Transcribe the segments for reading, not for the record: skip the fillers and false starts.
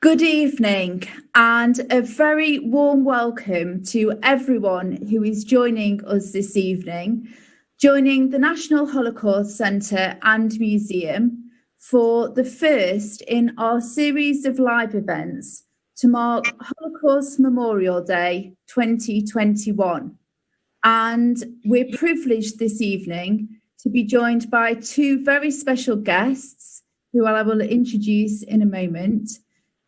Good evening and a very warm welcome to everyone who is joining us this evening, joining the National Holocaust Centre and Museum for the first in our series of live events to mark Holocaust Memorial Day 2021. And we're privileged this evening to be joined by two very special guests who I will introduce in a moment,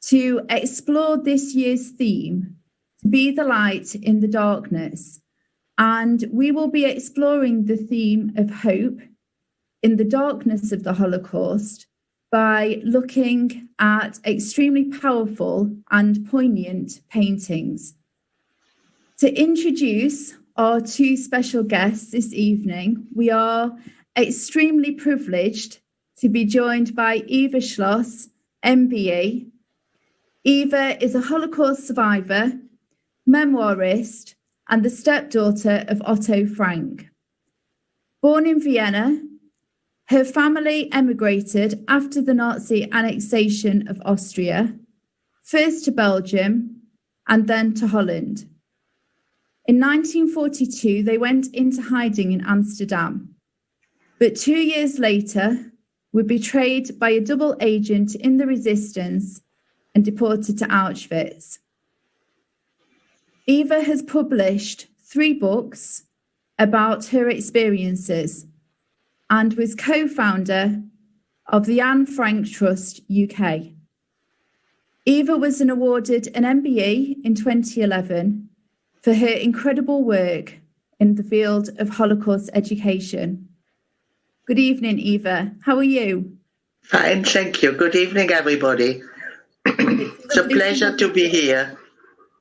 to explore this year's theme, to be the light in the darkness. And we will be exploring the theme of hope in the darkness of the Holocaust by looking at extremely powerful and poignant paintings. To introduce our two special guests this evening, we are extremely privileged to be joined by Eva Schloss, MBE. Eva is a Holocaust survivor, memoirist, and the stepdaughter of Otto Frank. Born in Vienna, her family emigrated after the Nazi annexation of Austria, first to Belgium and then to Holland. In 1942, they went into hiding in Amsterdam, but 2 years later were betrayed by a double agent in the resistance and deported to Auschwitz. Eva has published 3 books about her experiences and was co-founder of the Anne Frank Trust UK. Eva was awarded an MBE in 2011 for her incredible work in the field of Holocaust education. Good evening, Eva. How are you? Fine, thank you. Good evening, everybody. It's a pleasure to be here.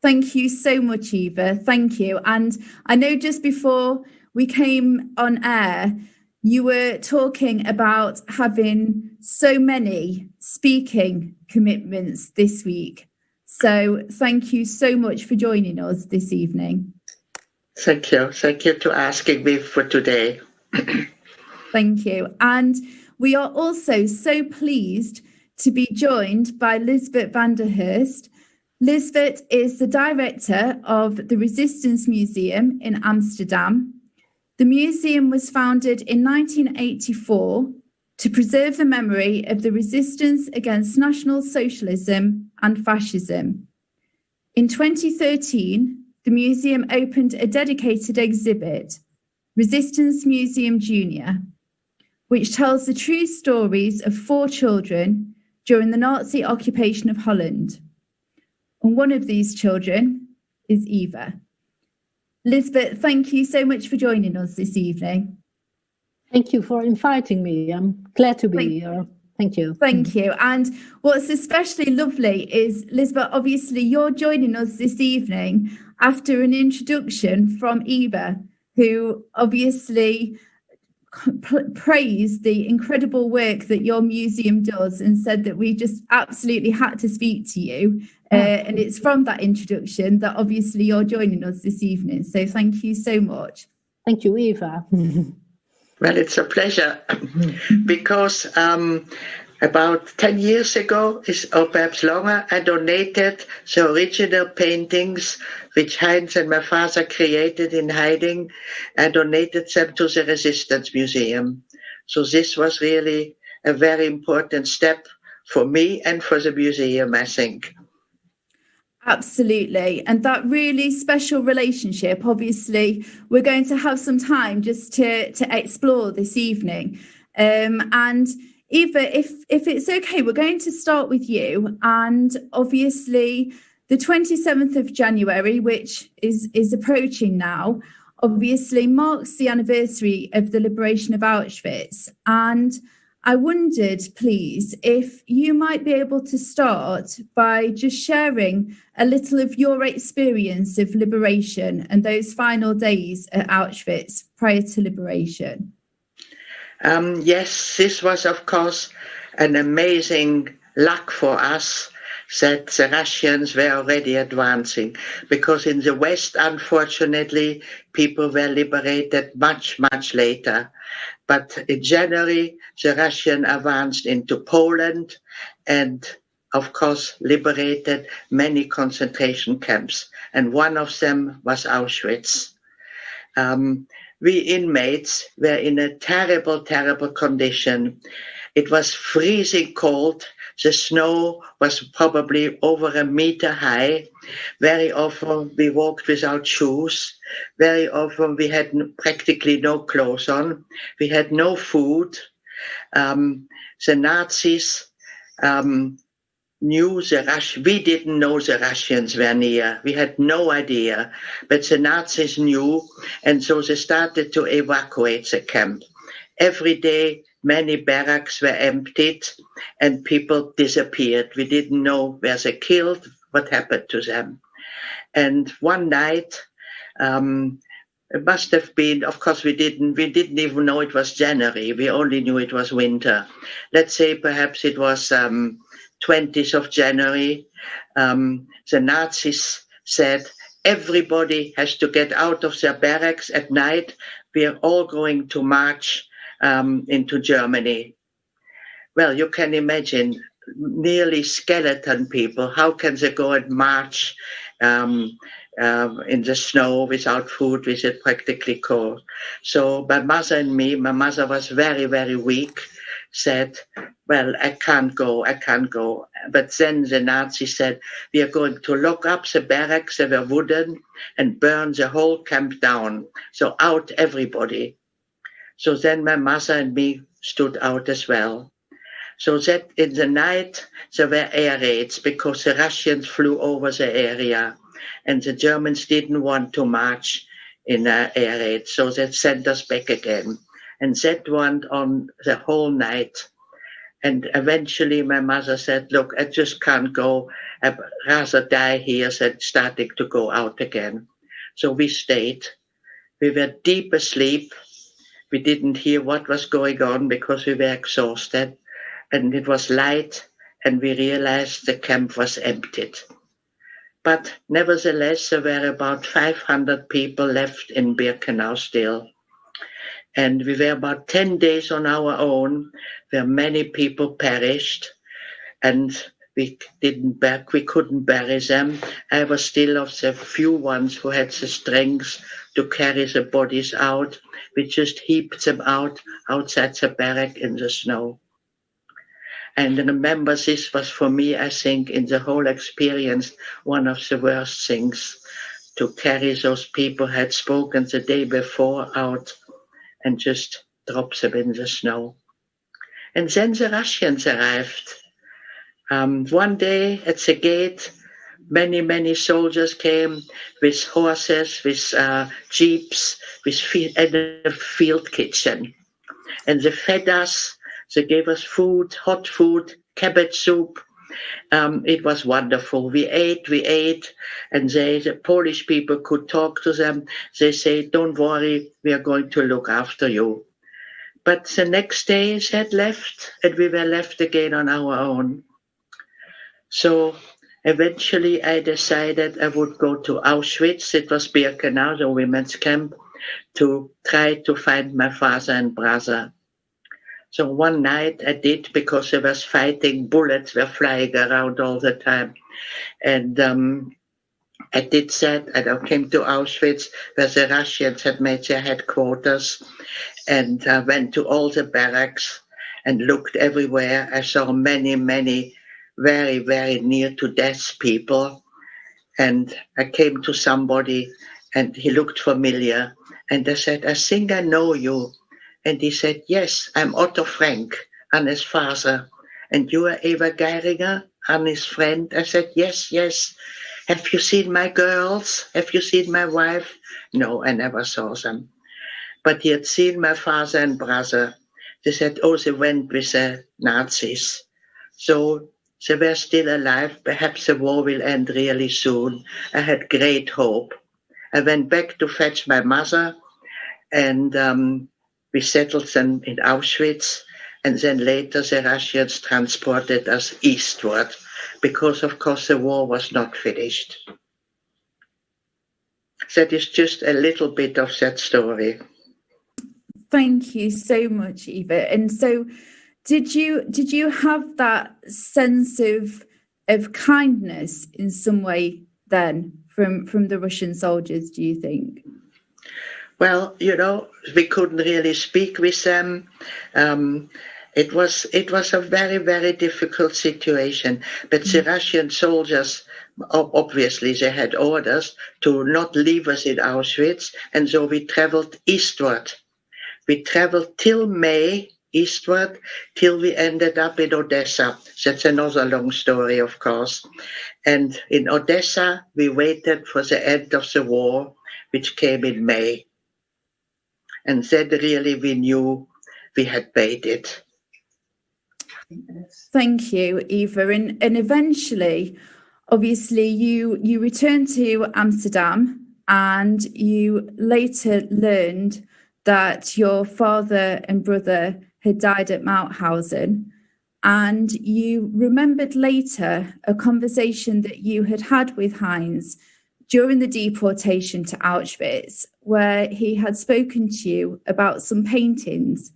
Thank you so much, Eva. Thank you. And I know just before we came on air, you were talking about having so many speaking commitments this week. So thank you so much for joining us this evening. Thank you. Thank you for asking me for today. Thank you. And we are also so pleased to be joined by Lisbeth van der Hurst. Lisbeth is the director of the Resistance Museum in Amsterdam. The museum was founded in 1984 to preserve the memory of the resistance against National Socialism and fascism. In 2013, the museum opened a dedicated exhibit, Resistance Museum Junior, which tells the true stories of 4 children during the Nazi occupation of Holland. And one of these children is Eva. Lisbeth, thank you so much for joining us this evening. Thank you for inviting me. I'm glad to be here. Thank you. Thank you. And what's especially lovely is, Lisbeth, obviously you're joining us this evening after an introduction from Eva, who obviously praised the incredible work that your museum does and said that we just absolutely had to speak to you. And it's from that introduction that obviously you're joining us this evening. So thank you so much. Thank you, Eva. Well, it's a pleasure because about 10 years ago, or perhaps longer, I donated the original paintings which Heinz and my father created in hiding. I donated them to the Resistance Museum. So this was really a very important step for me and for the museum, I think. Absolutely. And that really special relationship, obviously, we're going to have some time just to explore this evening. And Eva, if it's okay, we're going to start with you. And obviously, the 27th of January, which is approaching now, obviously marks the anniversary of the liberation of Auschwitz. And I wondered, please, if you might be able to start by just sharing a little of your experience of liberation and those final days at Auschwitz prior to liberation. Yes, this was, of course, an amazing luck for us that the Russians were already advancing, because in the West, unfortunately, people were liberated much, much later. But in January, the Russians advanced into Poland and of course, liberated many concentration camps, and one of them was Auschwitz. We inmates were in a terrible, terrible condition. It was freezing cold. The snow was probably over a meter high. Very often we walked without shoes. Very often we had practically no clothes on. We had no food. The Nazis knew we didn't know the Russians were near. We had no idea, but the Nazis knew, and so they started to evacuate the camp. Every day, many barracks were emptied and people disappeared. We didn't know where they killed, what happened to them. And one night, it must have been, of course, we didn't even know it was January. We only knew it was winter. Let's say perhaps it was 20th of January. The Nazis said, everybody has to get out of their barracks at night. We are all going to march into Germany. Well, you can imagine, nearly skeleton people. How can they go and march in the snow without food, with it practically cold? So my mother and me, my mother was very, very weak, said, well, I can't go. But then the Nazis said, we are going to lock up the barracks, they were wooden, and burn the whole camp down. So out everybody. So then my mother and me stood out as well. So that in the night, there were air raids because the Russians flew over the area and the Germans didn't want to march in air raid. So they sent us back again. And that went on the whole night. And eventually my mother said, look, I just can't go. I'd rather die here than starting to go out again. So we stayed. We were deep asleep. We didn't hear what was going on because we were exhausted. And it was light, and we realized the camp was emptied. But nevertheless, there were about 500 people left in Birkenau still. And we were about 10 days on our own, where many people perished, and we couldn't bury them. I was still of the few ones who had the strength to carry the bodies out. We just heaped them out outside the barrack in the snow. And I remember this was for me, I think, in the whole experience, one of the worst things, to carry those people had spoken the day before out and just drop them in the snow. And then the Russians arrived. One day at the gate, many soldiers came with horses, with jeeps, and a field kitchen. And they fed us. They gave us food, hot food, cabbage soup. It was wonderful. We ate, and the Polish people could talk to them. They say, don't worry, we are going to look after you. But the next day they had left, and we were left again on our own. So eventually I decided I would go to Auschwitz. It was Birkenau, the women's camp, to try to find my father and brother. So one night I did, because there was fighting, bullets were flying around all the time. And I did that, and I came to Auschwitz, where the Russians had made their headquarters, and went to all the barracks and looked everywhere. I saw many very, very near to death people. And I came to somebody, and he looked familiar. And I said, I think I know you. And he said, yes, I'm Otto Frank, Anne's father. And you are Eva Geiringer, Anne's friend? I said, yes. Have you seen my girls? Have you seen my wife? No, I never saw them. But he had seen my father and brother. They said, oh, they went with the Nazis. So they were still alive. Perhaps the war will end really soon. I had great hope. I went back to fetch my mother, and we settled them in Auschwitz, and then later the Russians transported us eastward, because of course the war was not finished. That is just a little bit of that story. Thank you so much, Eva. And so did you have that sense of of kindness in some way then from the Russian soldiers, do you think? Well, we couldn't really speak with them. It was a very, very difficult situation. But the Russian soldiers, obviously, they had orders to not leave us in Auschwitz, and so we traveled eastward. We traveled till May eastward, till we ended up in Odessa. That's another long story, of course. And in Odessa, we waited for the end of the war, which came in May. And then really we knew we had made it. Thank you, Eva. And eventually, obviously, you returned to Amsterdam, and you later learned that your father and brother had died at Mauthausen. And you remembered later a conversation that you had with Heinz during the deportation to Auschwitz, where he had spoken to you about some paintings.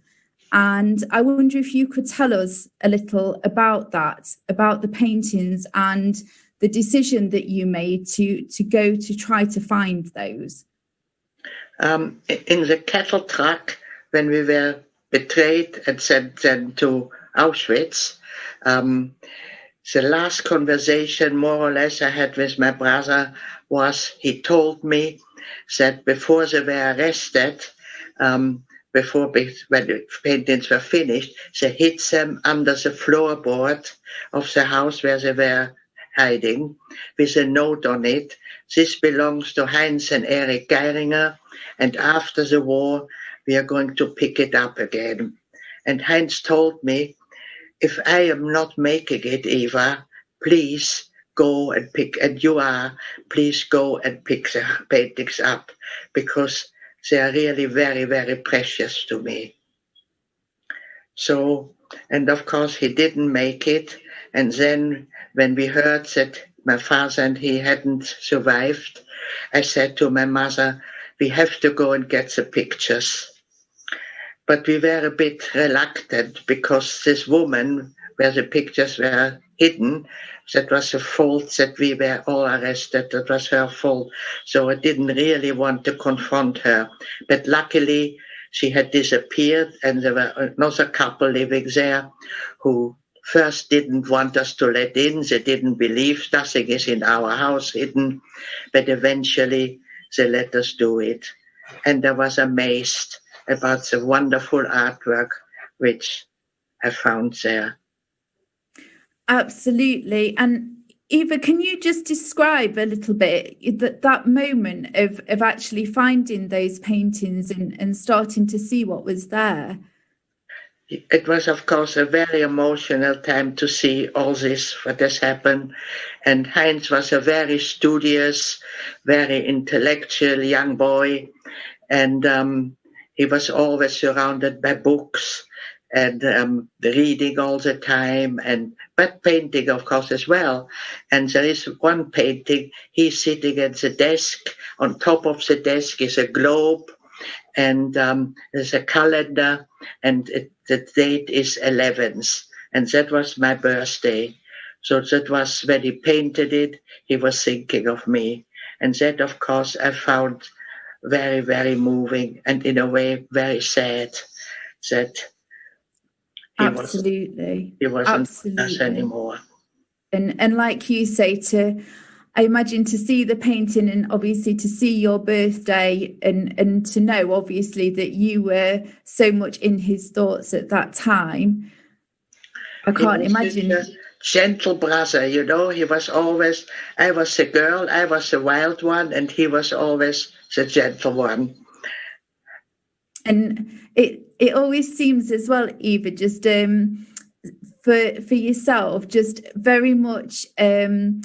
And I wonder if you could tell us a little about that, about the paintings and the decision that you made to go to try to find those. In the cattle truck, when we were betrayed and sent then to Auschwitz, the last conversation, more or less, I had with my brother was he told me that before they were arrested, when the paintings were finished, they hid them under the floorboard of the house where they were hiding with a note on it. This belongs to Heinz and Erich Geiringer, and after the war, we are going to pick it up again. And Heinz told me, if I am not making it, Eva, please go and pick, and you are, please go and pick the paintings up, because they are really very, very precious to me. So, and of course he didn't make it. And then when we heard that my father and he hadn't survived, I said to my mother, we have to go and get the pictures. But we were a bit reluctant because this woman, where the pictures were hidden, that was the fault that we were all arrested. That was her fault. So I didn't really want to confront her. But luckily, she had disappeared, and there were another couple living there who first didn't want us to let in. They didn't believe nothing is in our house hidden. But eventually, they let us do it. And I was amazed about the wonderful artwork which I found there. Absolutely. And Eva, can you just describe a little bit that moment of actually finding those paintings and starting to see what was there? It was, of course, a very emotional time to see all this, what has happened. And Heinz was a very studious, very intellectual young boy. And he was always surrounded by books and reading all the time, but painting, of course, as well. And there is one painting, he's sitting at the desk. On top of the desk is a globe, and there's a calendar, and the date is 11th. And that was my birthday. So that was when he painted it, he was thinking of me. And that, of course, I found very, very moving, and in a way very sad that he wasn't us anymore. And like you say, I imagine to see the painting and obviously to see your birthday and to know obviously that you were so much in his thoughts at that time. I can't imagine. A gentle brother, he was always, I was the girl, I was the wild one, and he was always the gentle one. And it always seems as well, Eva, just for yourself, just very much him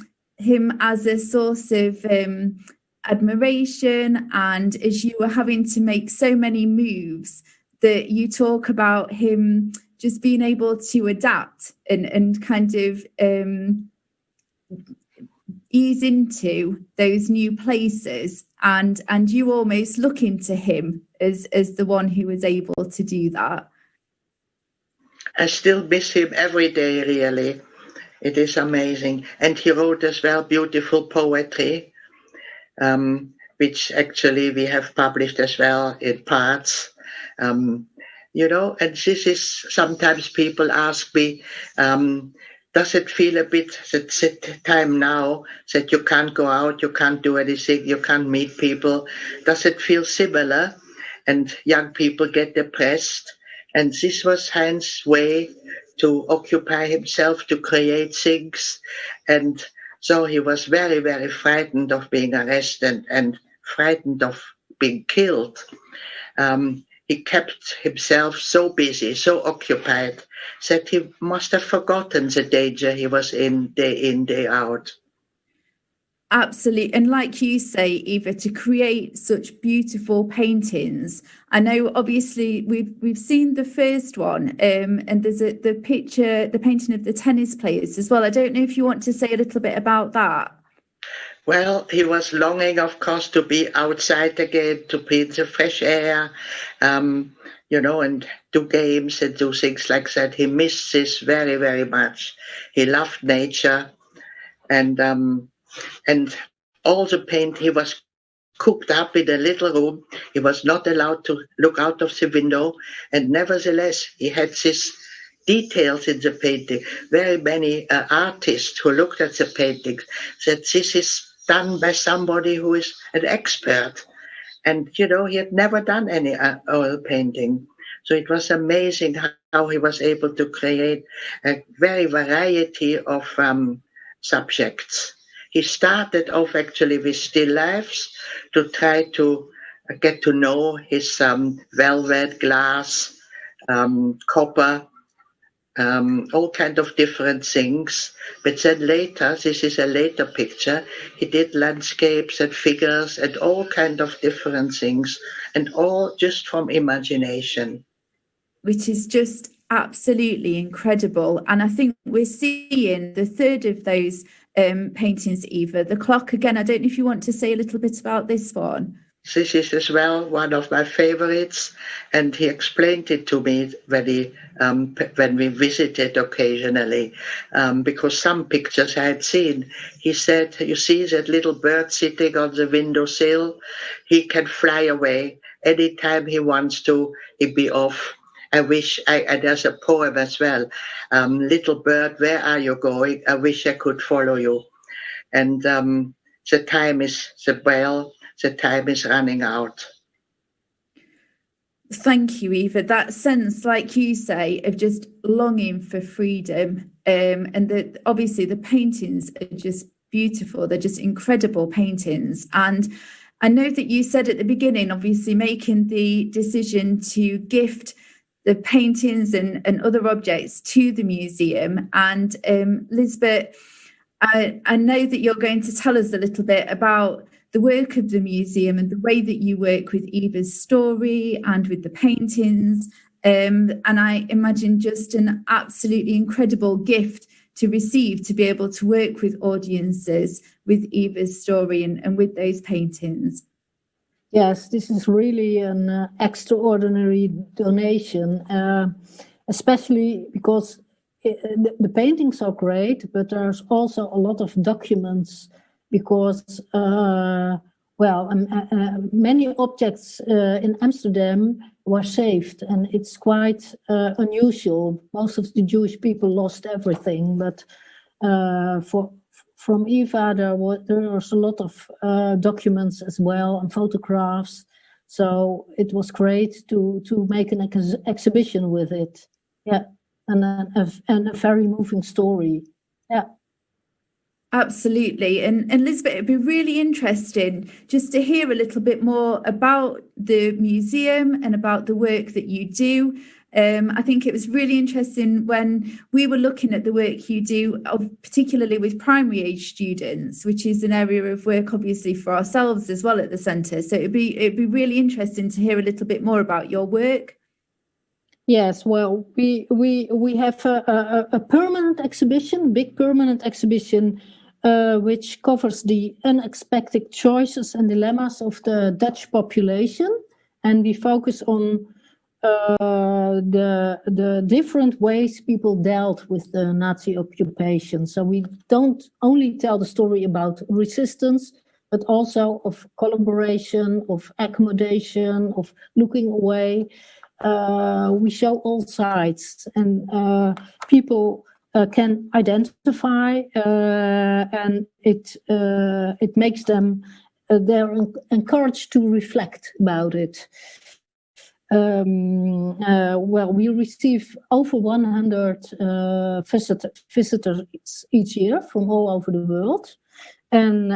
as a source of admiration, and as you were having to make so many moves, that you talk about him just being able to adapt and kind of ease into those new places, and you almost looking to him as the one who was able to do that. I still miss him every day, really. It is amazing. And he wrote as well beautiful poetry, which actually we have published as well in parts. You know, and this is sometimes people ask me, does it feel a bit that time now that you can't go out, you can't do anything, you can't meet people? Does it feel similar? And young people get depressed. And this was Heinz's way to occupy himself, to create things. And so he was very, very frightened of being arrested and frightened of being killed. He kept himself so busy, so occupied, that he must have forgotten the danger he was in, day out. Absolutely. And like you say, Eva, to create such beautiful paintings. I know obviously we've seen the first one, and there's the painting of the tennis players as well. I don't know if you want to say a little bit about that. Well, he was longing, of course, to be outside again, to breathe the fresh air, you know, and do games and do things like that. He missed this very, very much. He loved nature, and all the paint, he was cooped up in a little room. He was not allowed to look out of the window, and nevertheless, he had these details in the painting. Very many artists who looked at the paintings said this is done by somebody who is an expert. And, you know, he had never done any oil painting. So it was amazing how he was able to create a very variety of subjects. He started off actually with still lifes to try to get to know his velvet, glass, copper, all kind of different things. But then later, this is a later picture, he did landscapes and figures and all kind of different things, and all just from imagination. Which is just absolutely incredible. And I think we're seeing the third of those paintings, Eva, the clock again. I don't know if you want to say a little bit about this one. This is as well one of my favorites, and he explained it to me when we visited occasionally, because some pictures I had seen. He said, you see that little bird sitting on the windowsill? He can fly away anytime he wants to, he'll be off. And there's a poem as well, little bird, where are you going? I wish I could follow you. And the time is running out. Thank you, Eva. That sense, like you say, of just longing for freedom, and obviously the paintings are just beautiful. They're just incredible paintings. And I know that you said at the beginning, obviously making the decision to gift the paintings and other objects to the museum. And Lisbeth, I know that you're going to tell us a little bit about the work of the museum and the way that you work with Eva's story and with the paintings. And I imagine just an absolutely incredible gift to receive, to be able to work with audiences with Eva's story and with those paintings. Yes, this is really an extraordinary donation, especially because the paintings are great, but there's also a lot of documents because, many objects in Amsterdam were saved, and it's quite unusual. Most of the Jewish people lost everything, but from Eva, there was a lot of documents as well and photographs. So it was great to make an exhibition with it. Yeah, and a very moving story. Yeah. Absolutely. And Lisbeth, it'd be really interesting just to hear a little bit more about the museum and about the work that you do. I think it was really interesting when we were looking at the work you do, particularly with primary age students, which is an area of work, obviously, for ourselves as well at the centre. So it'd be really interesting to hear a little bit more about your work. Yes, well, we have a permanent exhibition, big permanent exhibition, which covers the unexpected choices and dilemmas of the Dutch population, and we focus on the different ways people dealt with the Nazi occupation. So we don't only tell the story about resistance, but also of collaboration, of accommodation, of looking away. We show all sides, and people can identify, and it makes them they're encouraged to reflect about it. Well, we receive over 100 visitors each year from all over the world. And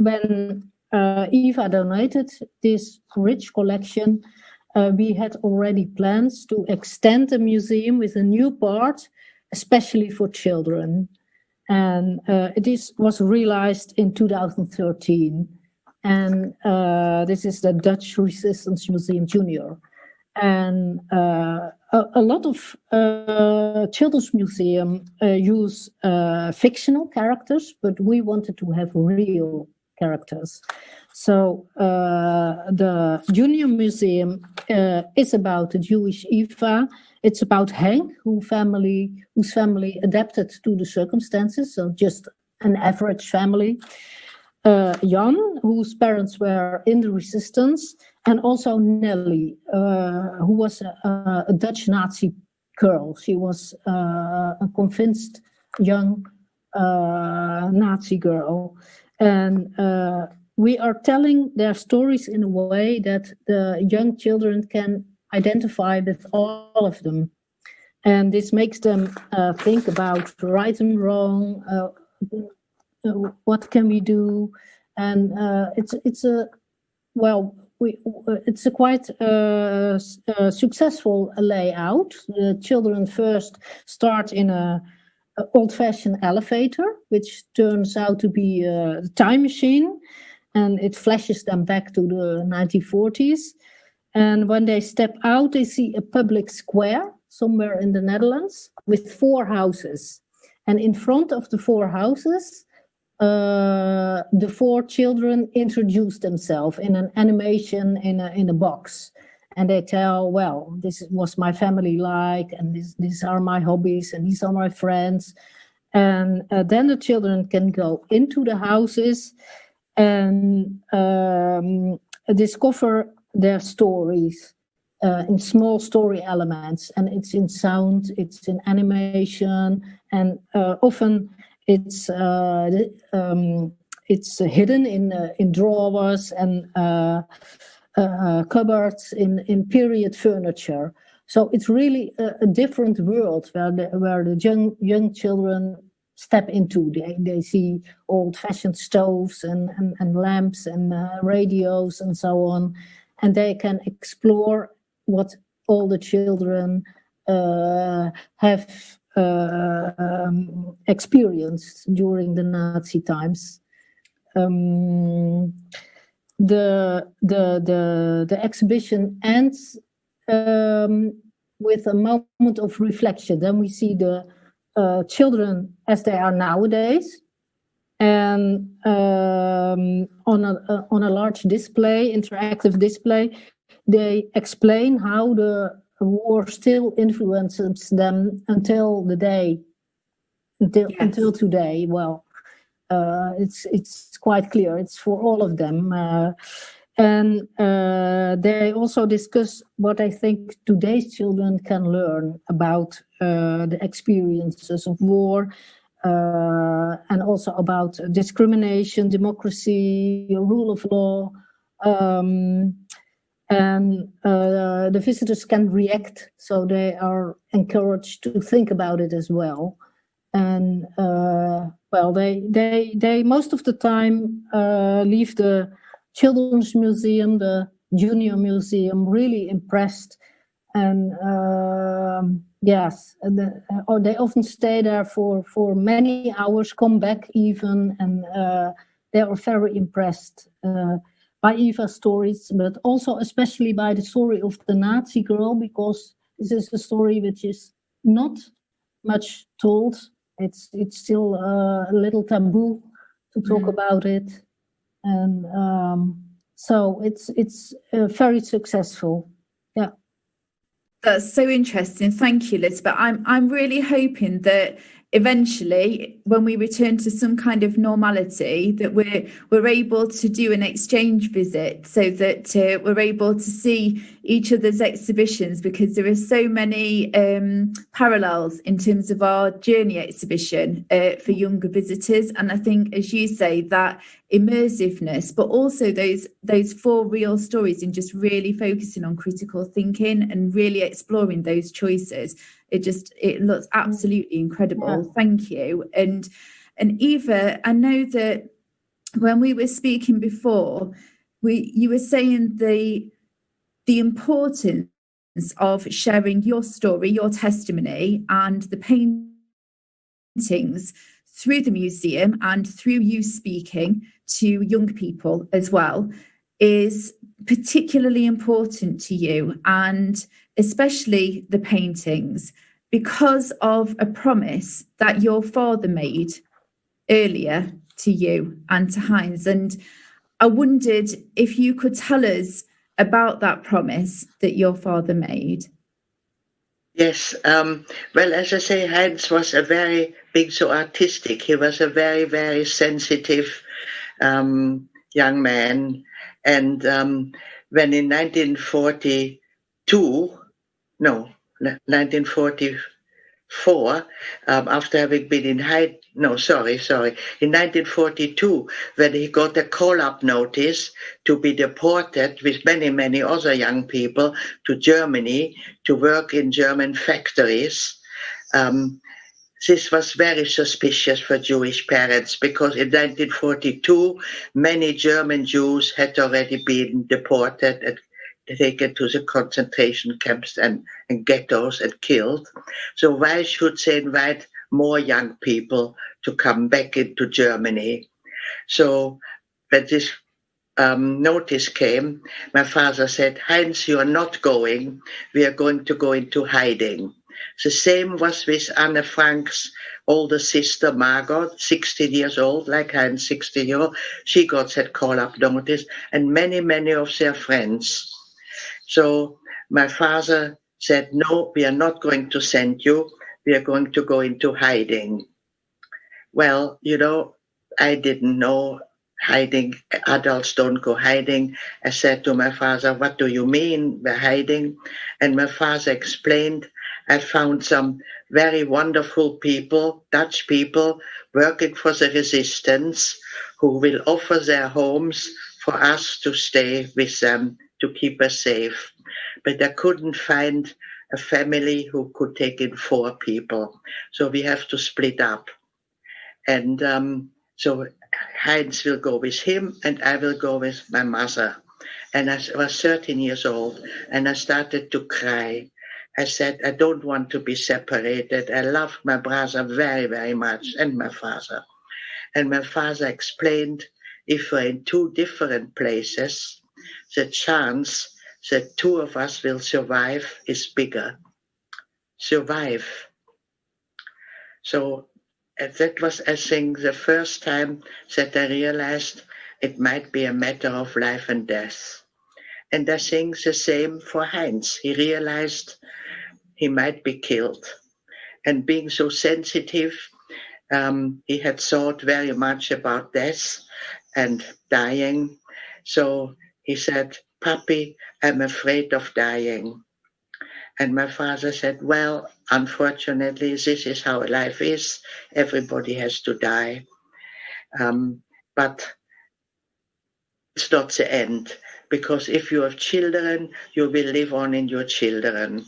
when Eva donated this rich collection, we had already plans to extend the museum with a new part, especially for children. And it was realized in 2013. And this is the Dutch Resistance Museum Junior. And a lot of children's museums use fictional characters, but we wanted to have real characters. So the Junior Museum is about the Jewish Eva. It's about Henk, whose family adapted to the circumstances, so just an average family. Jan, whose parents were in the resistance, and also Nelly, who was a Dutch Nazi girl. She was a convinced young Nazi girl. And we are telling their stories in a way that the young children can identify with all of them. And this makes them think about right and wrong, what can we do? And it's a quite successful layout. The children first start in a old-fashioned elevator, which turns out to be a time machine, and it flashes them back to the 1940s. And when they step out, they see a public square somewhere in the Netherlands with 4 houses. And in front of the 4 houses, the 4 children introduce themselves in an animation in a box, and they tell, well, this was my family like, and these are my hobbies, and these are my friends. And then the children can go into the houses and discover their stories in small story elements, and it's in sound, it's in animation, and often it's hidden in drawers and cupboards in period furniture. So it's really a different world where the young children step into. They see old-fashioned stoves and lamps and radios and so on, and they can explore what all the children have experienced during the Nazi times. The exhibition ends with a moment of reflection. Then we see the children as they are nowadays, and on a large display, interactive display, they explain how the war still influences them until today. Well, it's quite clear. It's for all of them, and they also discuss what I think today's children can learn about the experiences of war, and also about discrimination, democracy, rule of law. And the visitors can react, so they are encouraged to think about it as well. And well, they most of the time leave the children's museum, the junior museum, really impressed. And yes, or they often stay there for many hours, come back even, and they are very impressed by Eva's stories, but also especially by the story of the Nazi girl, because this is a story which is not much told. It's still a little taboo to talk about it, and so it's very successful. Yeah. That's so interesting. Thank you, Elizabeth. I'm really hoping that eventually, when we return to some kind of normality, that we're able to do an exchange visit, so that we're able to see each other's exhibitions, because there are so many parallels in terms of our journey exhibition for younger visitors. And I think, as you say, that immersiveness, but also those 4 real stories, and just really focusing on critical thinking and really exploring those choices. It looks absolutely incredible. Yeah. Thank you. And Eva, I know that when we were speaking before, you were saying the importance of sharing your story, your testimony, and the paintings through the museum and through you speaking to young people as well is particularly important to you, and especially the paintings, because of a promise that your father made earlier to you and to Heinz. And I wondered if you could tell us about that promise that your father made. Yes, well, as I say, Heinz was a very being so artistic. He was a very, very sensitive young man. And when in 1944, after having been in in 1942, when he got a call-up notice to be deported with many, many other young people to Germany to work in German factories. This was very suspicious for Jewish parents, because in 1942, many German Jews had already been deported and taken to the concentration camps and ghettos and killed. So why should they invite more young people to come back into Germany? So when this notice came, my father said, Heinz, you are not going. We are going to go into hiding. The same was with Anne Frank's older sister, Margot, 16 years old, like Heinz, 16-year-old. She got that call-up notice, and many, many of their friends. So my father said, no, we are not going to send you. We are going to go into hiding. Well, I didn't know hiding. Adults don't go hiding. I said to my father, what do you mean by hiding? And my father explained, I found some very wonderful people, Dutch people, working for the resistance, who will offer their homes for us to stay with them, to keep us safe. But I couldn't find a family who could take in 4 people. So we have to split up. And so Heinz will go with him, and I will go with my mother. And I was 13 years old, and I started to cry. I said, I don't want to be separated. I love my brother very, very much, and my father. And my father explained, if we're in 2 different places, the chance that 2 of us will survive is bigger. Survive. So that was, I think, the first time that I realized it might be a matter of life and death. And I think the same for Heinz. He realized he might be killed. And being so sensitive, he had thought very much about death and dying. So he said, Papi, I'm afraid of dying. And my father said, well, unfortunately, this is how life is. Everybody has to die. But it's not the end, because if you have children, you will live on in your children.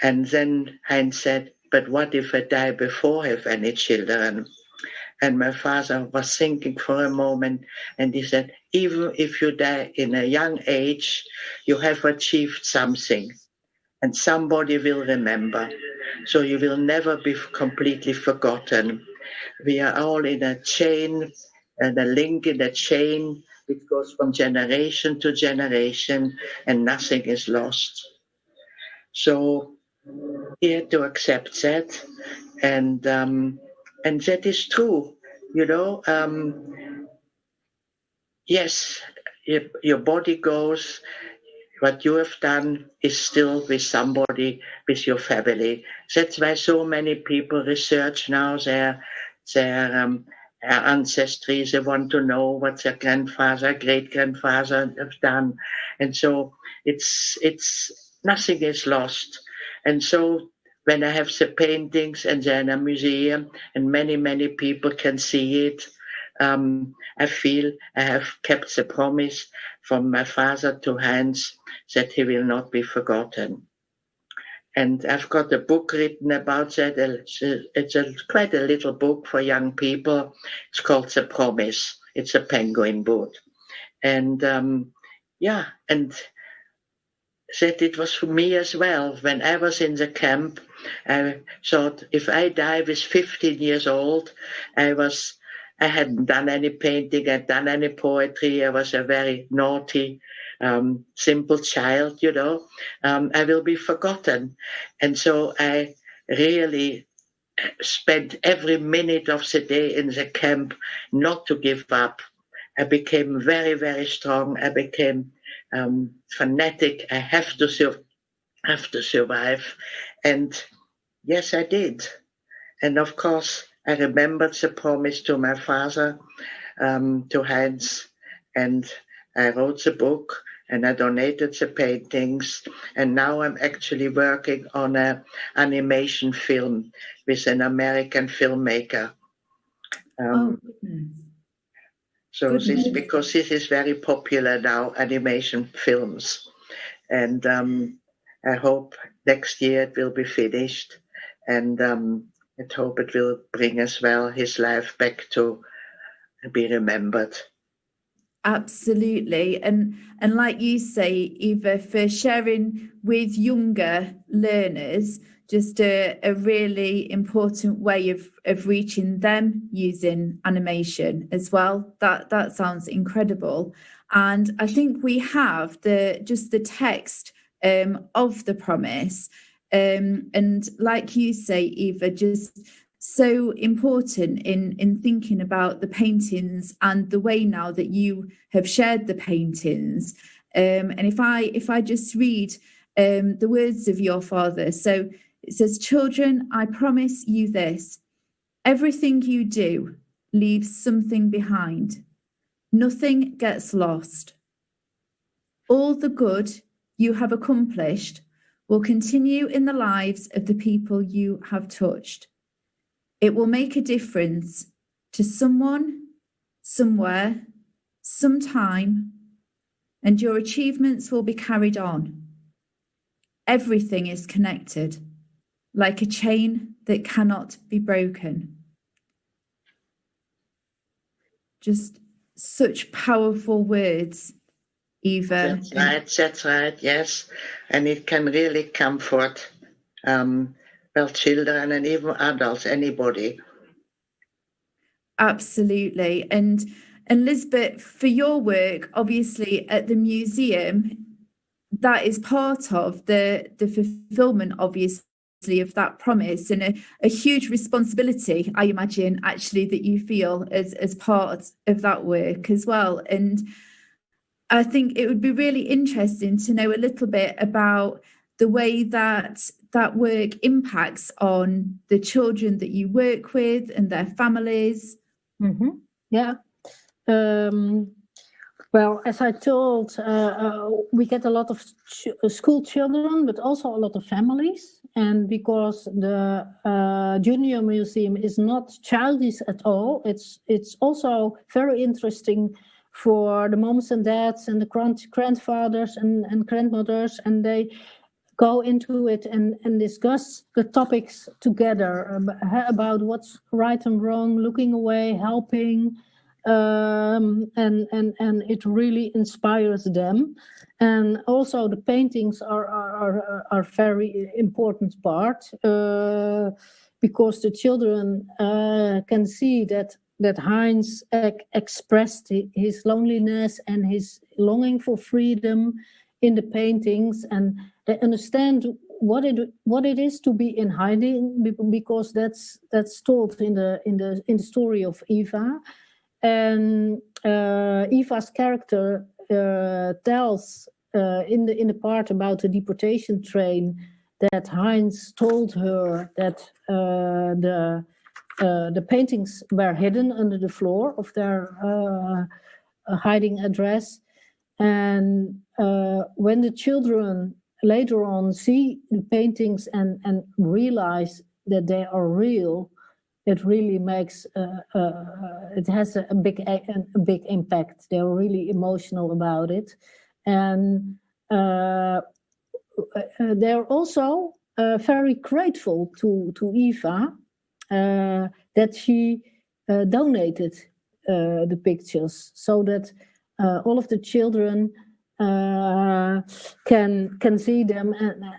And then Heinz said, but what if I die before I have any children? And my father was thinking for a moment, and he said, even if you die in a young age, you have achieved something, and somebody will remember. So you will never be completely forgotten. We are all in a chain, and a link in a chain. It goes from generation to generation, and nothing is lost. So he had to accept that, and that is true. Yes, your body goes, what you have done is still with somebody, with your family. That's why so many people research now their ancestry. They want to know what their grandfather, great-grandfather have done. And so it's nothing is lost. And so when I have the paintings and they're in a museum and many people can see it, I feel I have kept the promise from my father to Heinz that he will not be forgotten. And I've got a book written about that. It's quite a little book for young people. It's called The Promise. It's a penguin book. And and that it was for me as well. When I was in the camp, I thought if I die with 15 years old, I hadn't done any painting, I'd done any poetry. I was a very naughty, simple child, I will be forgotten. And so I really spent every minute of the day in the camp not to give up. I became very, very strong. I became fanatic. I have to survive. And yes, I did. And of course, I remembered the promise to my father, to Heinz, and I wrote the book and I donated the paintings. And now I'm actually working on an animation film with an American filmmaker. So because this is very popular now, animation films. And I hope next year it will be finished. And I hope it will bring as well his life back to be remembered. Absolutely. And like you say, Eva, for sharing with younger learners, just a really important way of reaching them using animation as well. That sounds incredible. And I think we have the text of the promise. And like you say, Eva, just so important in thinking about the paintings and the way now that you have shared the paintings. And if I just read the words of your father, so it says, "Children, I promise you this: everything you do leaves something behind. Nothing gets lost. All the good you have accomplished will continue in the lives of the people you have touched. It will make a difference to someone, somewhere, sometime, and your achievements will be carried on. Everything is connected, like a chain that cannot be broken." Just such powerful words, Eva. That's right, yes. And it can really comfort children and even adults, anybody. Absolutely. And Lisbeth, for your work, obviously at the museum, that is part of the fulfillment, obviously, of that promise, and a huge responsibility, I imagine, actually, that you feel as part of that work as well. And I think it would be really interesting to know a little bit about the way that work impacts on the children that you work with and their families. Mm-hmm. Yeah. Well, as I told, we get a lot of school children, but also a lot of families. And because the Junior Museum is not childish at all, it's also very interesting for the moms and dads and the grandfathers and grandmothers, and they go into it and discuss the topics together about what's right and wrong, looking away, helping, and it really inspires them. And also the paintings are very important part, because the children can see that Heinz expressed his loneliness and his longing for freedom in the paintings, and they understand what it is to be in hiding, because that's told in the story of Eva. And Eva's character tells in the part about the deportation train, that Heinz told her that the paintings were hidden under the floor of their hiding address. And when the children later on see the paintings and realize that they are real, it really makes it has a big impact. They're really emotional about it, and they're also very grateful to Eva that she donated the pictures, so that all of the children can see them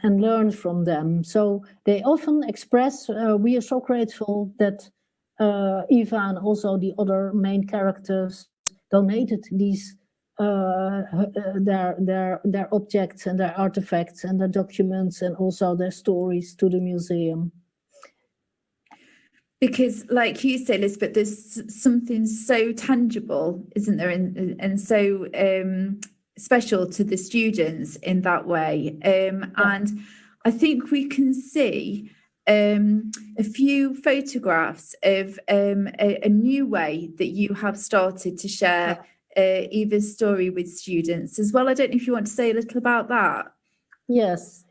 and learn from them. So they often express, we are so grateful that Eva and also the other main characters donated these their objects and their artifacts and their documents and also their stories to the museum. Because, like you say, Lisbeth, there's something so tangible, isn't there, and so special to the students in that way. And I think we can see a few photographs of a new way that you have started to share Eva's story with students as well. I don't know if you want to say a little about that. Yes.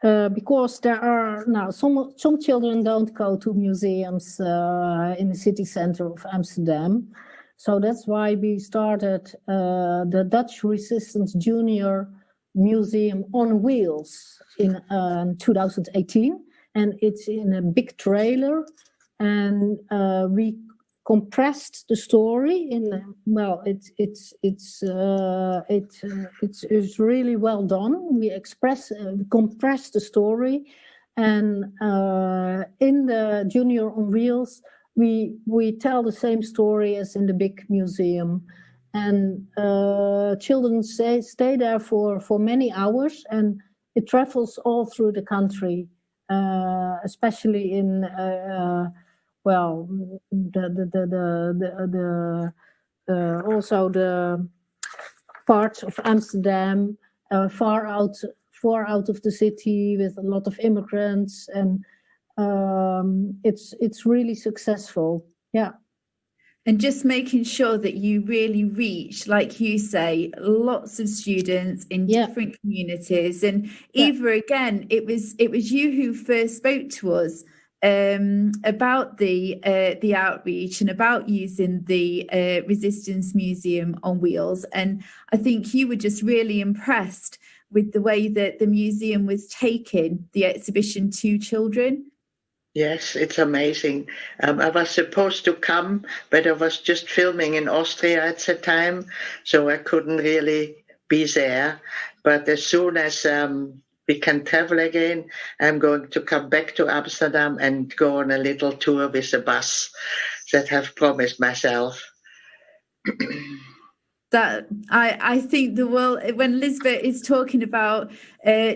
Because there are now some children don't go to museums in the city center of Amsterdam. So that's why we started the Dutch Resistance Junior Museum on Wheels in 2018. And it's in a big trailer. And we compressed the story in, well, it's really well done. We compressed the story, and in the Junior on Wheels, we tell the same story as in the big museum, and children stay there for many hours, and it travels all through the country, especially in. Well, also the parts of Amsterdam, far out of the city with a lot of immigrants, and it's really successful. Yeah. And just making sure that you really reach, like you say, lots of students in different communities. And Eva, again, it was you who first spoke to us about the outreach and about using the Resistance Museum on Wheels. And I think you were just really impressed with the way that the museum was taking the exhibition to children. Yes, it's amazing. I was supposed to come, but I was just filming in Austria at the time, so I couldn't really be there. But as soon as we can travel again, I'm going to come back to Amsterdam and go on a little tour with the bus that I've promised myself. That I think the world, when Lisbeth is talking about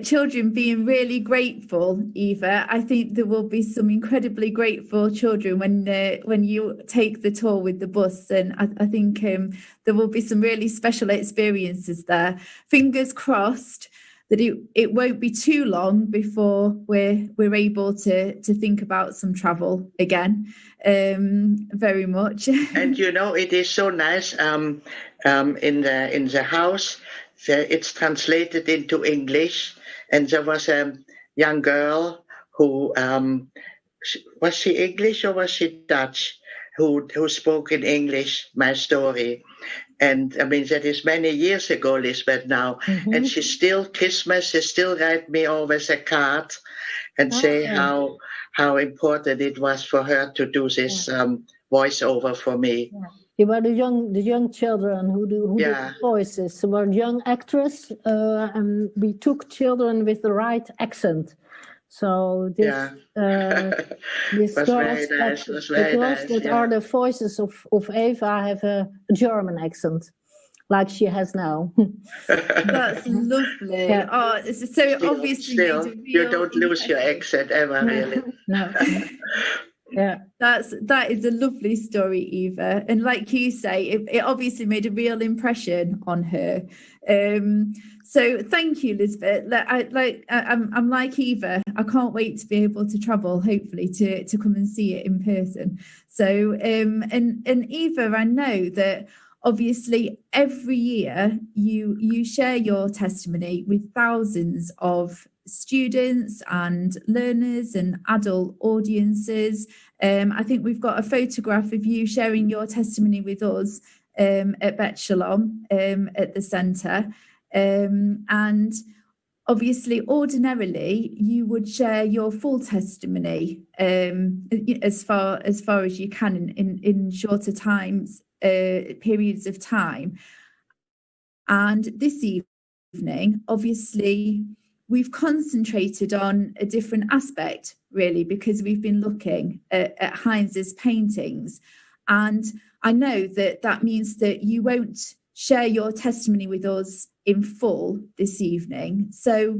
children being really grateful, Eva, I think there will be some incredibly grateful children when you take the tour with the bus, and I think there will be some really special experiences there. Fingers crossed that it won't be too long before we're able to think about some travel again. Very much. And it is so nice. In the house, it's translated into English, and there was a young girl who was she English or was she Dutch, who spoke in English my story. And I mean, that is many years ago, Lisbeth, now. Mm-hmm. And she still write me always a card and say how important it was for her to do this voiceover for me. Yeah. They were the young children who do the voices. They were young actors, and we took children with the right accent. So this was very nice. The girls that are the voices of Eva have a German accent, like she has now. That's lovely. Yeah. Oh, so it obviously you don't lose your accent ever, really. No. Yeah, that is a lovely story, Eva, and like you say, it obviously made a real impression on her. So thank you, Elizabeth. I'm like Eva. I can't wait to be able to travel, hopefully, to come and see it in person. So and Eva, I know that obviously every year you share your testimony with thousands of students and learners and adult audiences. I think we've got a photograph of you sharing your testimony with us at Bet Shalom at the centre. And obviously, ordinarily, you would share your full testimony as far as you can in shorter times, periods of time. And this evening, obviously, we've concentrated on a different aspect, really, because we've been looking at Heinz's paintings. And I know that means that you won't share your testimony with us in full this evening. So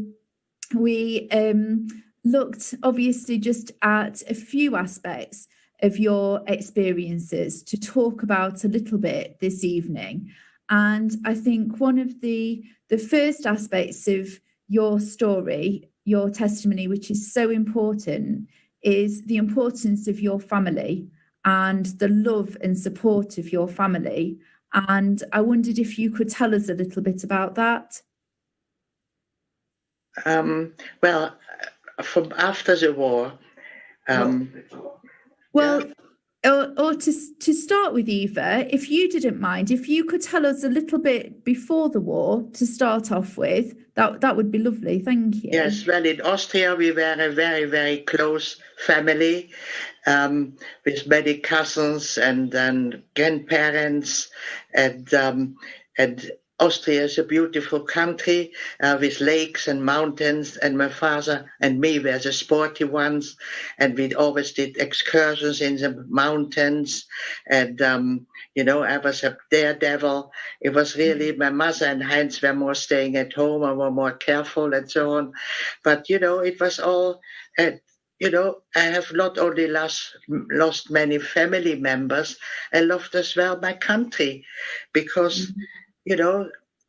we looked obviously just at a few aspects of your experiences to talk about a little bit this evening. And I think one of the first aspects of your story, your testimony, which is so important, is the importance of your family and the love and support of your family. And I wondered if you could tell us a little bit about that. Well, from after the war. Or to start with, Eva, if you didn't mind, if you could tell us a little bit before the war to start off with, that would be lovely. Thank you. Yes, well, in Austria, we were a very, very close family with many cousins and grandparents. And Austria is a beautiful country with lakes and mountains. And my father and me were the sporty ones. And we always did excursions in the mountains. And I was a daredevil. It was really, my mother and Heinz were more staying at home and were more careful and so on. But, it was all, I have not only lost many family members, I loved as well my country because,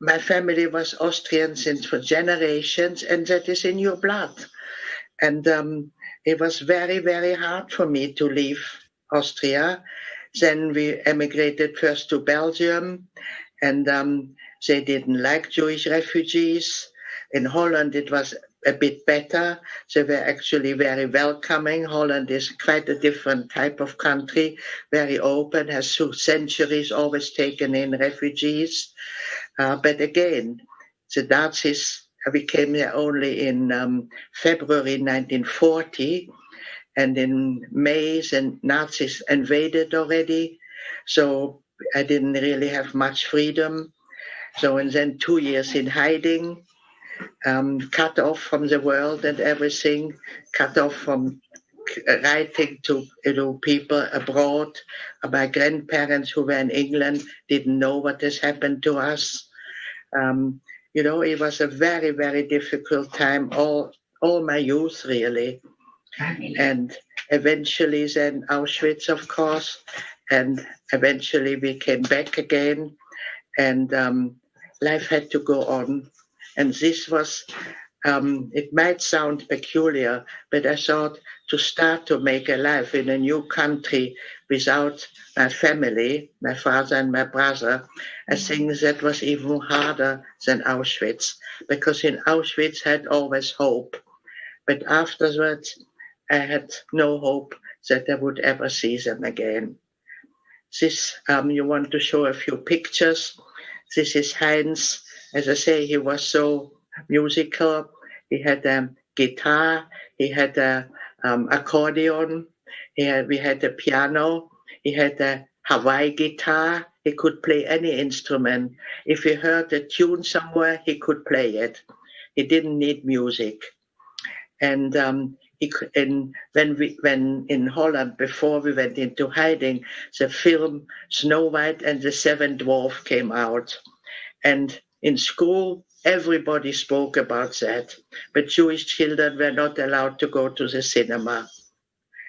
my family was Austrian since for generations, and that is in your blood. And it was very, very hard for me to leave Austria. Then we emigrated first to Belgium, and they didn't like Jewish refugees. In Holland, it was a bit better. They were actually very welcoming. Holland is quite a different type of country, very open, has through centuries always taken in refugees. But again, the Nazis, we came there only in February 1940. And in May, the Nazis invaded already. So I didn't really have much freedom. So, and then 2 years in hiding, cut off from the world and everything, cut off from writing to people abroad. My grandparents who were in England didn't know what has happened to us. It was a very, very difficult time, all my youth, really. And eventually then Auschwitz, of course, and eventually we came back again, and life had to go on. And this was, it might sound peculiar, but I thought to start to make a life in a new country without my family, my father and my brother, I think that was even harder than Auschwitz, because in Auschwitz I had always hope. But afterwards, I had no hope that I would ever see them again. This, you want to show a few pictures. This is Heinz. As I say, he was so musical. He had a guitar. He had a accordion. We had a piano. He had a Hawaii guitar. He could play any instrument. If he heard a tune somewhere, he could play it. He didn't need music. And when in Holland, before we went into hiding, the film Snow White and the Seven Dwarfs came out. And in school, everybody spoke about that. But Jewish children were not allowed to go to the cinema.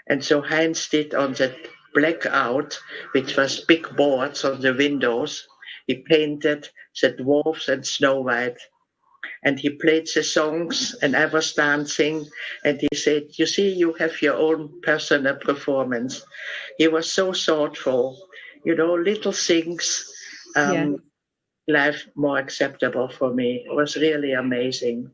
And so Heinz did on the blackout, which was big boards on the windows, he painted the dwarfs and Snow White. And he played the songs, and I was dancing. And he said, "You see, you have your own personal performance." He was so thoughtful, little things, Yeah. life more acceptable for me. It was really amazing.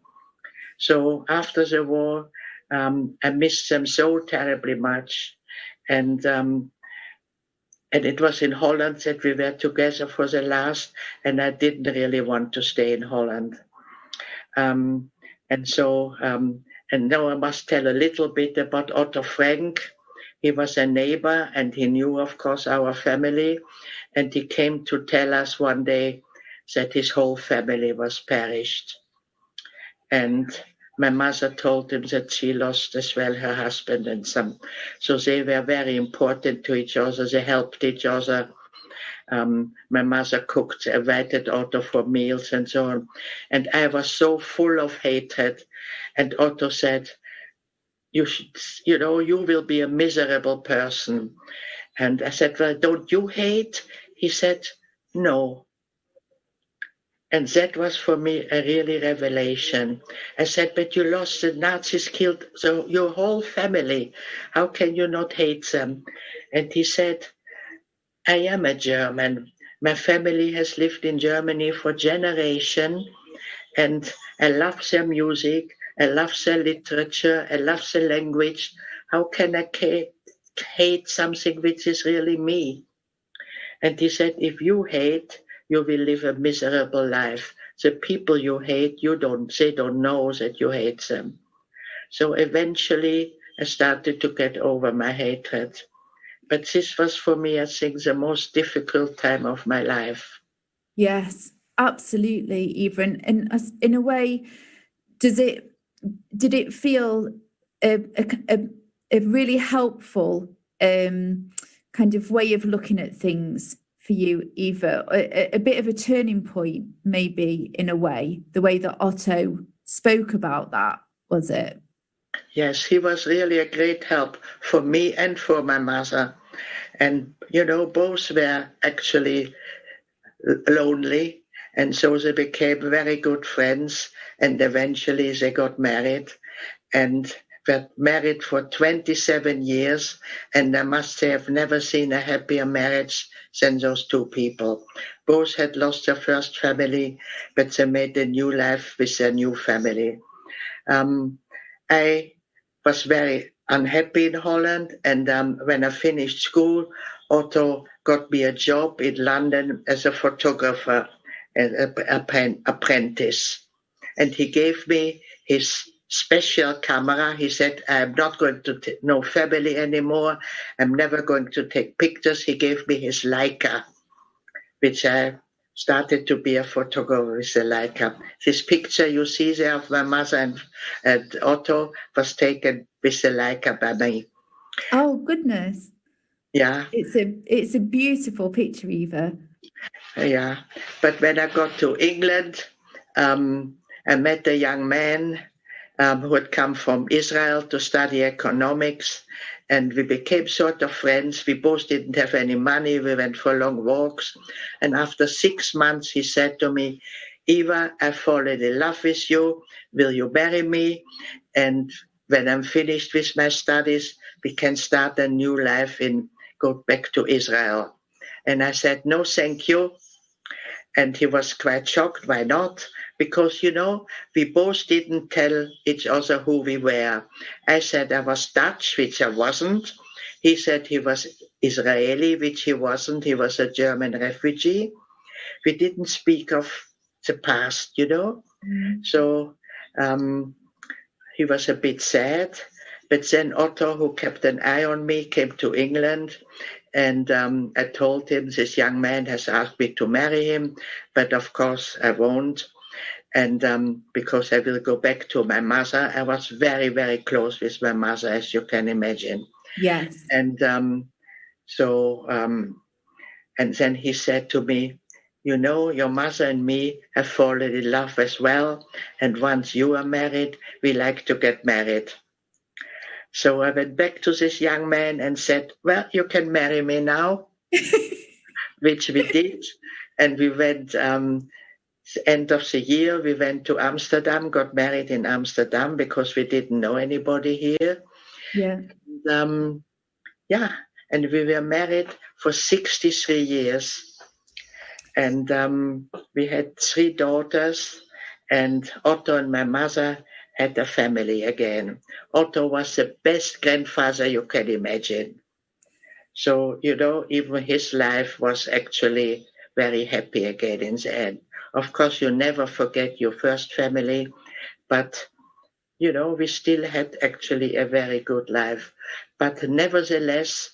So after the war, I missed them so terribly much. And it was in Holland that we were together for the last, and I didn't really want to stay in Holland. And now I must tell a little bit about Otto Frank. He was a neighbor, and he knew, of course, our family. And he came to tell us one day that his whole family was perished. And my mother told him that she lost as well her husband and some. So they were very important to each other. They helped each other. My mother cooked, invited Otto for meals and so on. And I was so full of hatred. And Otto said, you will be a miserable person. And I said, well, don't you hate? He said, no. And that was for me a really revelation. I said, but you lost, the Nazis killed your whole family. How can you not hate them? And he said, I am a German. My family has lived in Germany for generations, and I love their music. I love their literature. I love the language. How can I hate something which is really me? And he said, if you hate, you will live a miserable life. The people you hate, they don't know that you hate them. So eventually I started to get over my hatred. But this was for me, I think, the most difficult time of my life. Yes, absolutely, Eva. And in a way, did it feel a really helpful kind of way of looking at things for you, Eva? A bit of a turning point, maybe, in a way, the way that Otto spoke about that, was it? Yes, he was really a great help for me and for my mother. And, both were actually lonely. And so they became very good friends. And eventually they got married and were married for 27 years. And I must say, I've never seen a happier marriage than those two people. Both had lost their first family, but they made a new life with their new family. I was very unhappy in Holland, and when I finished school, Otto got me a job in London as a photographer, an apprentice. And he gave me his special camera. He said, I'm not going to no family anymore. I'm never going to take pictures. He gave me his Leica, which I started to be a photographer with the Leica. This picture you see there of my mother and Otto was taken with the Leica by me. Oh, goodness. Yeah. It's a beautiful picture, Eva. Yeah. But when I got to England, I met a young man who had come from Israel to study economics, and we became sort of friends. We both didn't have any money. We went for long walks. And after 6 months, he said to me, Eva, I've fallen in love with you. Will you marry me? And when I'm finished with my studies, we can start a new life and go back to Israel. And I said, no, thank you. And he was quite shocked. Why not? Because, we both didn't tell each other who we were. I said I was Dutch, which I wasn't. He said he was Israeli, which he wasn't. He was a German refugee. We didn't speak of the past, Mm. So he was a bit sad. But then Otto, who kept an eye on me, came to England. And I told him this young man has asked me to marry him, but of course I won't. And because I will go back to my mother. I was very, very close with my mother, as you can imagine. Yes. And and then he said to me, your mother and me have fallen in love as well. And once you are married, we like to get married. So I went back to this young man and said, well, you can marry me now, which we did. And we went end of the year, we went to Amsterdam, got married in Amsterdam because we didn't know anybody here. Yeah. And we were married for 63 years. And we had 3 daughters, and Otto and my mother had a family again. Otto was the best grandfather you can imagine. So, even his life was actually very happy again in the end. Of course, you never forget your first family, but, we still had actually a very good life. But nevertheless,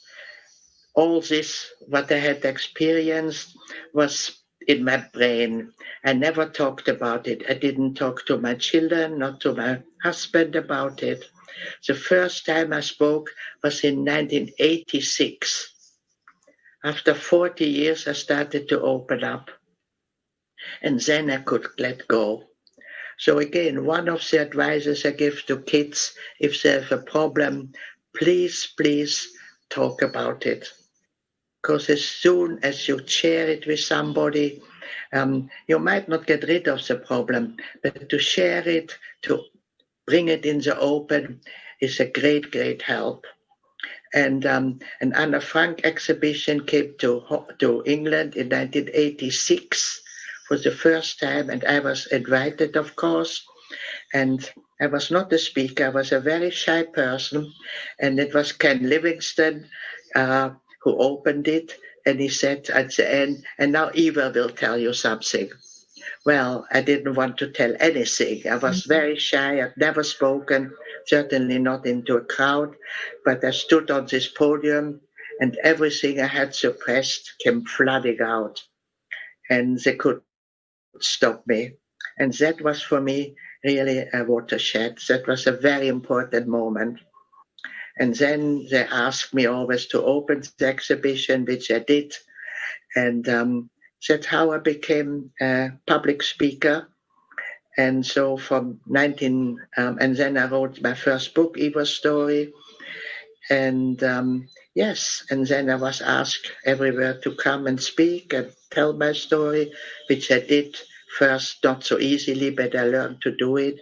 all this, what I had experienced, was in my brain. I never talked about it. I didn't talk to my children, not to my husband about it. The first time I spoke was in 1986. After 40 years, I started to open up. And then I could let go. So again, one of the advices I give to kids, if they have a problem, please talk about it. Because as soon as you share it with somebody, you might not get rid of the problem, but to share it, to bring it in the open, is a great, great help. And an Anna Frank exhibition came to England in 1986 for the first time, and I was invited, of course. And I was not a speaker, I was a very shy person, and it was Ken Livingstone who opened it, and he said at the end, and now Eva will tell you something. Well, I didn't want to tell anything. I was very shy. I'd never spoken, certainly not into a crowd, but I stood on this podium, and everything I had suppressed came flooding out, and they could stop me. And that was for me really a watershed. That was a very important moment. And then they asked me always to open the exhibition, which I did. And that's how I became a public speaker. And so from and then I wrote my first book, Eva's Story. And and then I was asked everywhere to come and speak and tell my story, which I did first not so easily, but I learned to do it.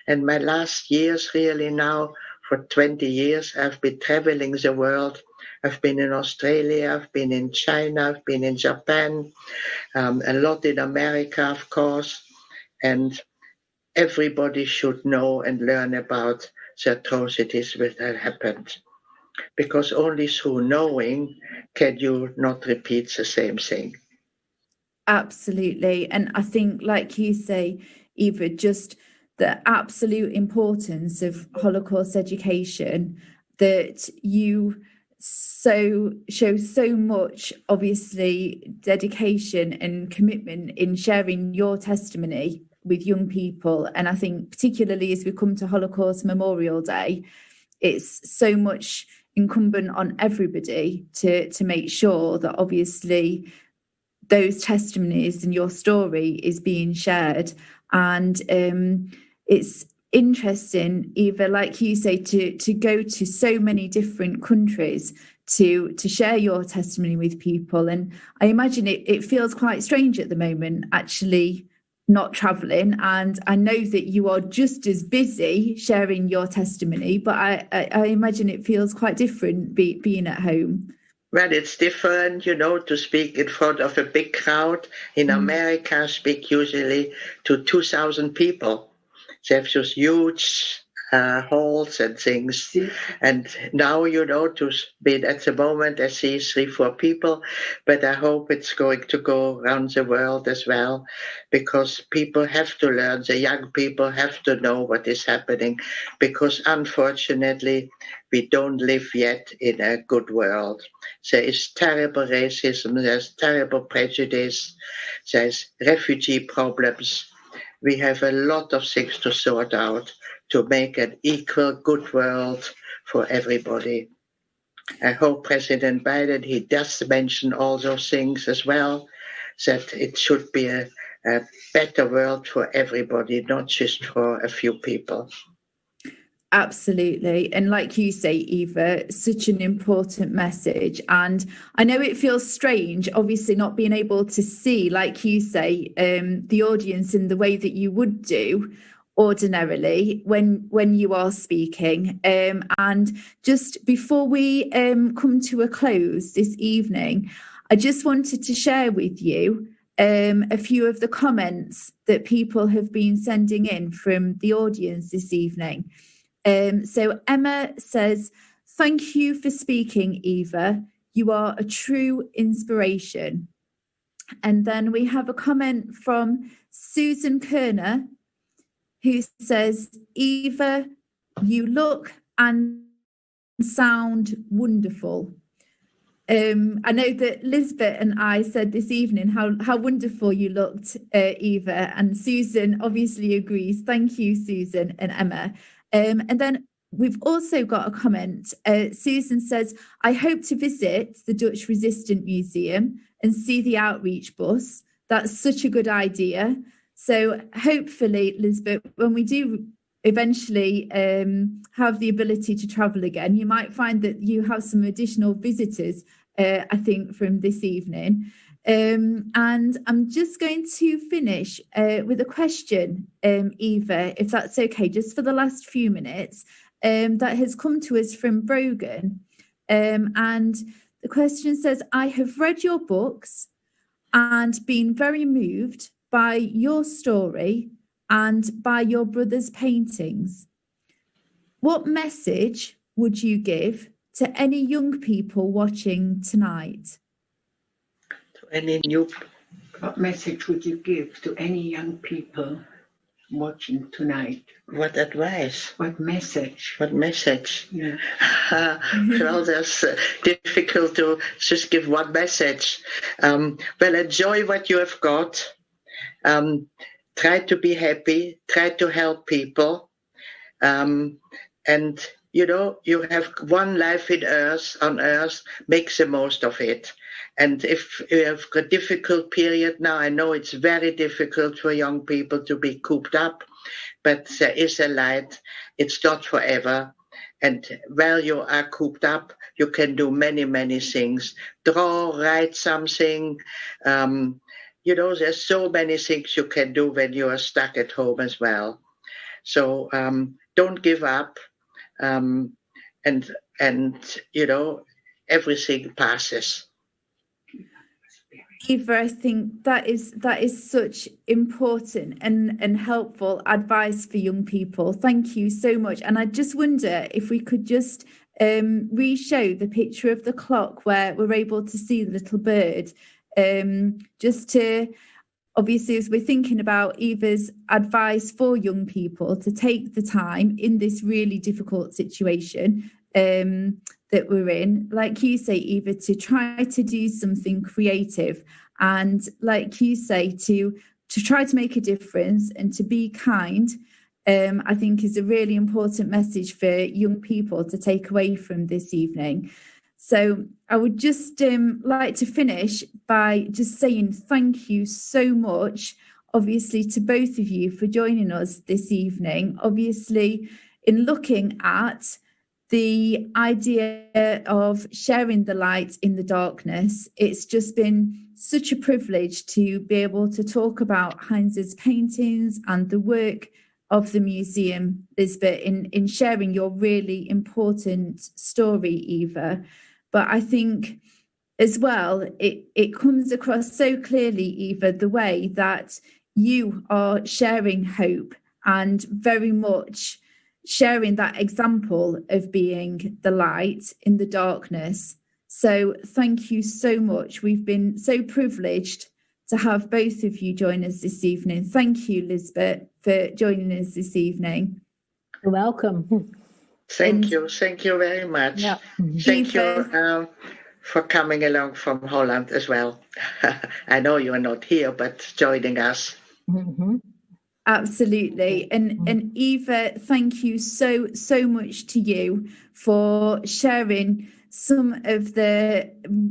And my last years really now, for 20 years, I've been traveling the world. I've been in Australia, I've been in China, I've been in Japan, a lot in America, of course. And everybody should know and learn about the atrocities that have happened. Because only through knowing can you not repeat the same thing. Absolutely. And I think, like you say, Eva, just the absolute importance of Holocaust education, that you show so much, obviously, dedication and commitment in sharing your testimony with young people. And I think particularly as we come to Holocaust Memorial Day, it's so much incumbent on everybody to make sure that obviously those testimonies and your story is being shared. And it's interesting, Eva, like you say, to go to so many different countries to share your testimony with people. And I imagine it feels quite strange at the moment, actually, not traveling. And I know that you are just as busy sharing your testimony, but I imagine it feels quite different being at home. Well, it's different, to speak in front of a big crowd. In America, I speak usually to 2,000 people. They have those huge halls and things. And now, to be at the moment, I see 3-4 people, but I hope it's going to go around the world as well, because people have to learn, the young people have to know what is happening, because unfortunately, we don't live yet in a good world. There is terrible racism, there's terrible prejudice, there's refugee problems. We have a lot of things to sort out to make an equal, good world for everybody. I hope President Biden, he does mention all those things as well, that it should be a better world for everybody, not just for a few people. Absolutely. And like you say, Eva, such an important message. And I know it feels strange, obviously, not being able to see, like you say, the audience in the way that you would do ordinarily when you are speaking. And just before we come to a close this evening, I just wanted to share with you a few of the comments that people have been sending in from the audience this evening. So Emma says, "Thank you for speaking, Eva. You are a true inspiration." And then we have a comment from Susan Kerner, who says, "Eva, you look and sound wonderful." I know that Lisbeth and I said this evening how wonderful you looked, Eva, and Susan obviously agrees. Thank you, Susan and Emma. And then we've also got a comment. Susan says, "I hope to visit the Dutch Resistance Museum and see the outreach bus. That's such a good idea." So hopefully, Lisbeth, when we do eventually have the ability to travel again, you might find that you have some additional visitors, I think, from this evening. And I'm just going to finish with a question, Eva, if that's okay, just for the last few minutes, that has come to us from Brogan. And the question says, "I have read your books and been very moved by your story and by your brother's paintings. What message would you give to any young people watching tonight?" What message would you give to any young people watching tonight? What advice? What message? What message? Yeah. Well, that's difficult to just give one message. Well, enjoy what you have got. Try to be happy. Try to help people. And, you know, you have one life on earth, make the most of it. And if you have a difficult period now, I know it's very difficult for young people to be cooped up, but there is a light. It's not forever. And while you are cooped up, you can do many, many things. Draw, write something. You know, there's so many things you can do when you are stuck at home as well. So don't give up. And you know, everything passes. Eva, I think that is such important and helpful advice for young people. Thank you so much. And I just wonder if we could just re-show the picture of the clock where we're able to see the little bird, just to, obviously, as we're thinking about Eva's advice for young people to take the time in this really difficult situation that we're in, like you say, Eva, to try to do something creative, and like you say, to try to make a difference and to be kind, I think is a really important message for young people to take away from this evening. So I would just like to finish by just saying thank you so much, obviously, to both of you for joining us this evening. Obviously, in looking at the idea of sharing the light in the darkness, it's just been such a privilege to be able to talk about Heinz's paintings and the work of the museum, Lisbeth, in sharing your really important story, Eva. But I think as well, it comes across so clearly, Eva, the way that you are sharing hope and very much sharing that example of being the light in the darkness. So thank you so much. We've been so privileged to have both of you join us this evening. Thank you, Lisbeth, for joining us this evening. You're welcome. Thank you very much. Yeah. Thank you for coming along from Holland as well. I know you are not here, but joining us. Mm-hmm. Absolutely. And Eva, thank you so much to you for sharing some of the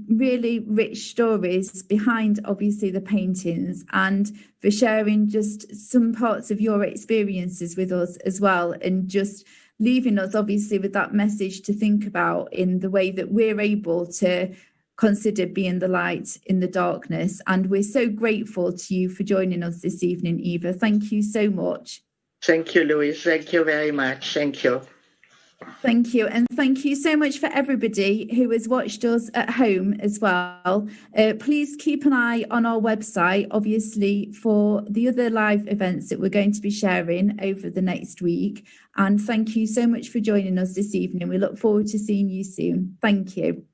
really rich stories behind, obviously, the paintings, and for sharing just some parts of your experiences with us as well, and just leaving us obviously with that message to think about in the way that we're able to consider being the light in the darkness. And we're so grateful to you for joining us this evening, Eva. Thank you so much. Thank you, Louise. Thank you very much. Thank you. Thank you. And thank you so much for everybody who has watched us at home as well. Please keep an eye on our website, obviously, for the other live events that we're going to be sharing over the next week. And thank you so much for joining us this evening. We look forward to seeing you soon. Thank you.